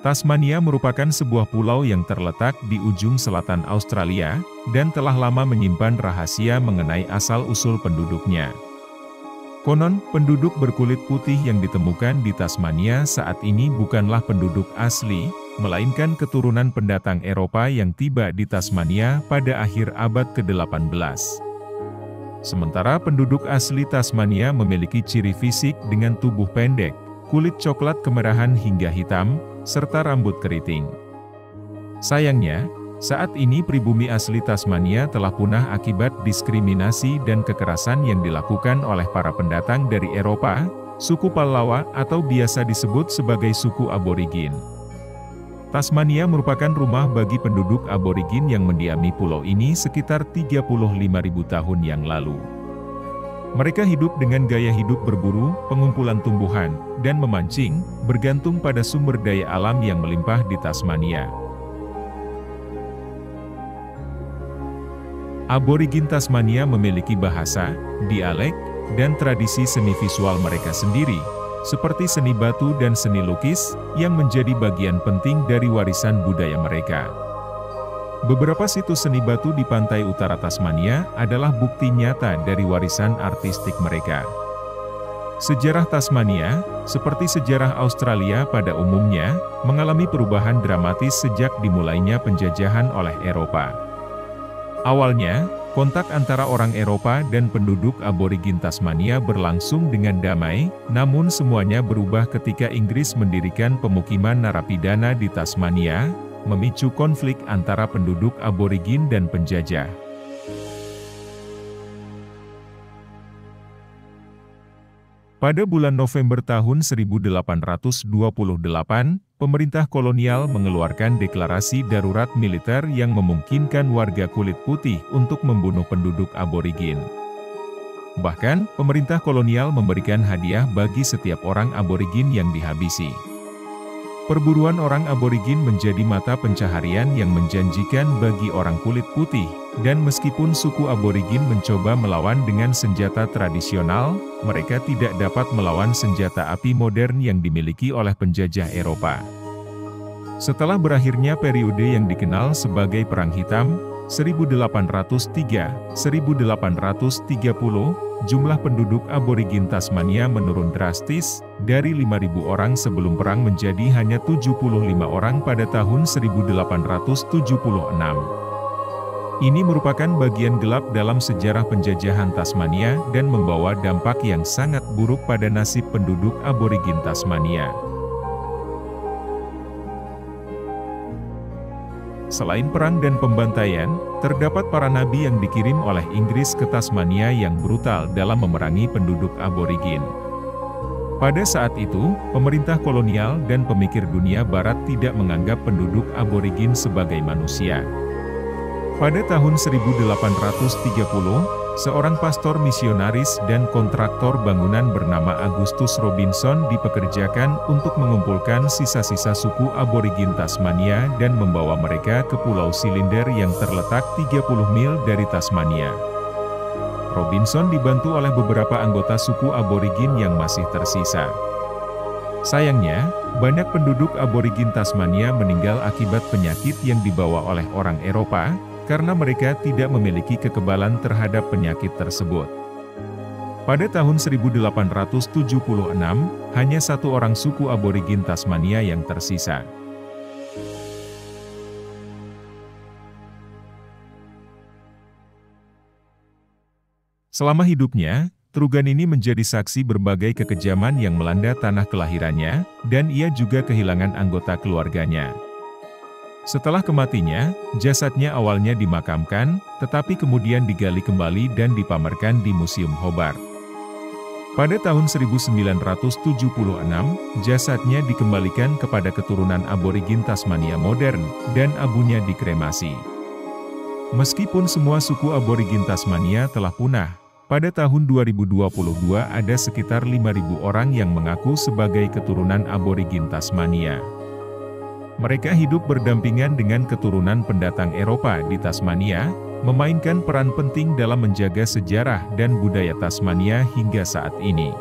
Tasmania merupakan sebuah pulau yang terletak di ujung selatan Australia, dan telah lama menyimpan rahasia mengenai asal-usul penduduknya. Konon, penduduk berkulit putih yang ditemukan di Tasmania saat ini bukanlah penduduk asli, melainkan keturunan pendatang Eropa yang tiba di Tasmania pada akhir abad ke-18. Sementara penduduk asli Tasmania memiliki ciri fisik dengan tubuh pendek, kulit coklat kemerahan hingga hitam, serta rambut keriting. Sayangnya, saat ini pribumi asli Tasmania telah punah akibat diskriminasi dan kekerasan yang dilakukan oleh para pendatang dari Eropa, suku Pallawa atau biasa disebut sebagai suku aborigin. Tasmania merupakan rumah bagi penduduk aborigin yang mendiami pulau ini sekitar 35.000 tahun yang lalu. Mereka hidup dengan gaya hidup berburu, pengumpulan tumbuhan, dan memancing, bergantung pada sumber daya alam yang melimpah di Tasmania. Aborigin Tasmania memiliki bahasa, dialek, dan tradisi seni visual mereka sendiri, seperti seni batu dan seni lukis, yang menjadi bagian penting dari warisan budaya mereka. Beberapa situs seni batu di pantai utara Tasmania adalah bukti nyata dari warisan artistik mereka. Sejarah Tasmania, seperti sejarah Australia pada umumnya, mengalami perubahan dramatis sejak dimulainya penjajahan oleh Eropa. Awalnya, kontak antara orang Eropa dan penduduk aborigin Tasmania berlangsung dengan damai, namun semuanya berubah ketika Inggris mendirikan pemukiman narapidana di Tasmania, memicu konflik antara penduduk aborigin dan penjajah. Pada bulan November tahun 1828, pemerintah kolonial mengeluarkan deklarasi darurat militer yang memungkinkan warga kulit putih untuk membunuh penduduk aborigin. Bahkan, pemerintah kolonial memberikan hadiah bagi setiap orang aborigin yang dihabisi. Perburuan orang aborigin menjadi mata pencaharian yang menjanjikan bagi orang kulit putih, dan meskipun suku aborigin mencoba melawan dengan senjata tradisional, mereka tidak dapat melawan senjata api modern yang dimiliki oleh penjajah Eropa. Setelah berakhirnya periode yang dikenal sebagai Perang Hitam, 1803-1830, jumlah penduduk aborigin Tasmania menurun drastis, dari 5.000 orang sebelum perang menjadi hanya 75 orang pada tahun 1876. Ini merupakan bagian gelap dalam sejarah penjajahan Tasmania dan membawa dampak yang sangat buruk pada nasib penduduk aborigin Tasmania. Selain perang dan pembantaian, terdapat para nabi yang dikirim oleh Inggris ke Tasmania yang brutal dalam memerangi penduduk aborigin. Pada saat itu, pemerintah kolonial dan pemikir dunia barat tidak menganggap penduduk aborigin sebagai manusia. Pada tahun 1830, seorang pastor misionaris dan kontraktor bangunan bernama Augustus Robinson dipekerjakan untuk mengumpulkan sisa-sisa suku aborigin Tasmania dan membawa mereka ke Pulau Silinder yang terletak 30 mil dari Tasmania. Robinson dibantu oleh beberapa anggota suku aborigin yang masih tersisa. Sayangnya, banyak penduduk aborigin Tasmania meninggal akibat penyakit yang dibawa oleh orang Eropa, karena mereka tidak memiliki kekebalan terhadap penyakit tersebut. Pada tahun 1876, hanya satu orang suku aborigin Tasmania yang tersisa. Selama hidupnya, Trugan ini menjadi saksi berbagai kekejaman yang melanda tanah kelahirannya, dan ia juga kehilangan anggota keluarganya. Setelah kematinya, jasadnya awalnya dimakamkan, tetapi kemudian digali kembali dan dipamerkan di Museum Hobart. Pada tahun 1976, jasadnya dikembalikan kepada keturunan aborigin Tasmania modern, dan abunya dikremasi. Meskipun semua suku aborigin Tasmania telah punah, pada tahun 2022 ada sekitar 5.000 orang yang mengaku sebagai keturunan aborigin Tasmania. Mereka hidup berdampingan dengan keturunan pendatang Eropa di Tasmania, memainkan peran penting dalam menjaga sejarah dan budaya Tasmania hingga saat ini.